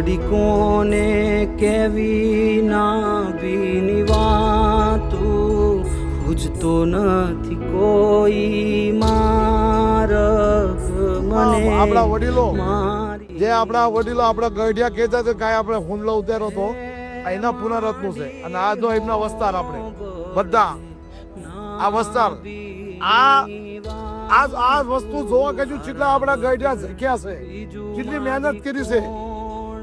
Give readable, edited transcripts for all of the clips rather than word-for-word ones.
વડી કોને કેવી ના બીની વાતું પૂછતો નથી કોઈ મારગ મને આપણા વડીલો મારી જે આપણા વડીલો આપણા ગઢિયા કહેતા હતા કાંઈ આપણે હુમલો ઉતાર્યો હતો એના પુનરત્નું છે અને આ જો એમના વસ્તાર આપણે બધા આ વસ્તાર આ વસ્તુ જોવા કે જેટલા આપણા ગઢિયા શીખ્યા છે કેટલી મહેનત કરી છે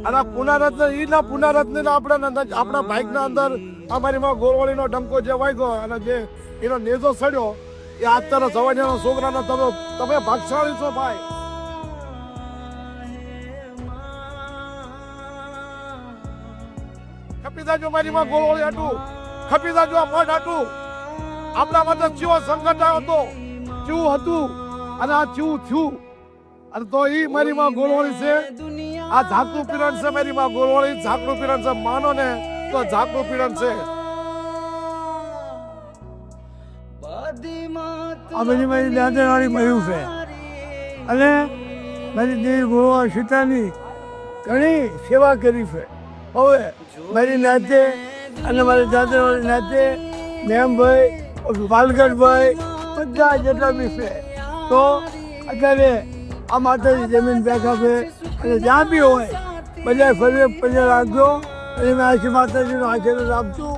અને આ પુનરત્ન એના પુનરત્ન આપણા બાઇકના અંદર અમારી માં ગોળવાળીનો ડંકો જે વાગ્યો અને જે એનો નેજો સડ્યો એ અત્યારે જવાનિયાના છોકરાના તમે ભાગશાળી છો ભાઈ. ખપી જાજો મારી માં ગોળવાળી હાટું, ખપી જાજો આ મઠ હાટું. આપણા માટે ચીવો સંકટ આવ્યો હતો, ચીવું હતું અને આ ચીવું થયું અને તો ઈ મારી માં ગોળવાળી છે. આ ઝાકનું પીરણ છે મારી માં ગોળવાળી, ઝાકનું પીરણ છે. માનો ને તો ઝાકનું પીરણ છે. આ બધી મારી દાદાવાળી મળ્યું છે અને મારી દેવી ગોળવા સીતાની ઘણી સેવા કરી છે. હવે મારી નાતે અને મારી દાદાવાળી નાતે મેમભાઈ, વાલગઢભાઈ બધા જેટલા બી છે તો અત્યારે આ માતાજી જમીન બેઠા છે અને જ્યાં બી હોય બધા ફરી પગે રાખજો અને મેં આશી માતાજીનો આશીર્વાદ આપજો.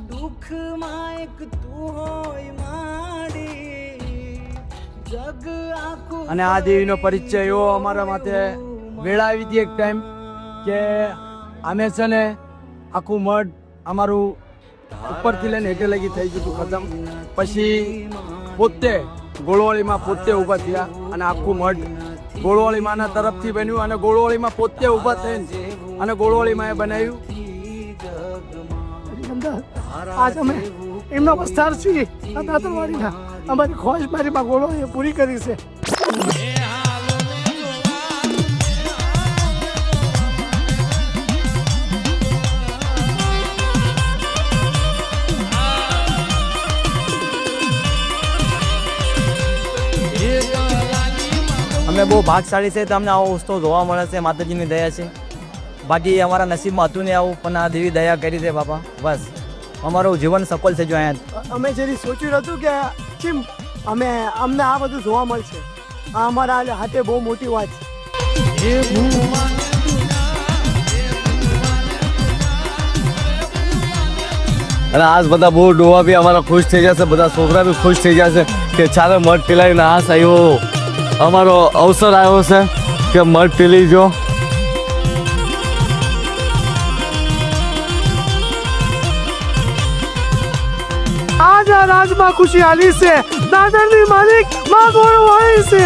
દુઃખમાં એક તું હોય માડી જગ આખું. અને આ દેવીનો પરિચય એવો અમારા માટે વેળા આવી હતી એક ટાઈમ કે અમે છે ને આખું મઠ અમારું ઉપરથી લઈને હેઠે લગી થઈ ગયું હતું ખતમ. પછી પોતે ગોળવાળીમાં પોતે ઊભા થયા અને આખું મઠ ગોળવાળી માના તરફથી બન્યું અને ગોળવાળીમાં પોતે ઊભા થઈને અને ગોળવાળીમાં એ બનાવ્યું. આજ અમે એમનો વિસ્તાર છીએ આ દાદરવાડીના અમારી ખોજ મારી માં ગોળવાળીએ પૂરી કરી છે. અમે બહુ ભાગશાળી છે, તમને આવો ઉત્સવ જોવા મળે છે, માતાજીની દયા છે. બાકી અમારા નસીબમાં હતું ને આવું, પણ આ દેવી દયા કરી છે બાપા. બસ અમારું જીવન સફળ થઈ ગયું અહીંયા. અમે જેથી સોચ્યું હતું કે કેમ અમને આ બધું જોવા મળશે, આ અમારા હાથે બહુ મોટી વાત છે. અને આજ બધા બહુ ડોવા બી અમારા ખુશ થઈ જશે, બધા છોકરા બી ખુશ થઈ જશે કે ચાલે મઠ પીલાવીને આસ આવ્યો, અમારો અવસર આવ્યો છે કે મઠ પીલી જો. આજ આ રાજમાં ખુશી આલી છે, દાદરની માલિક માં ગોળવાળી છે.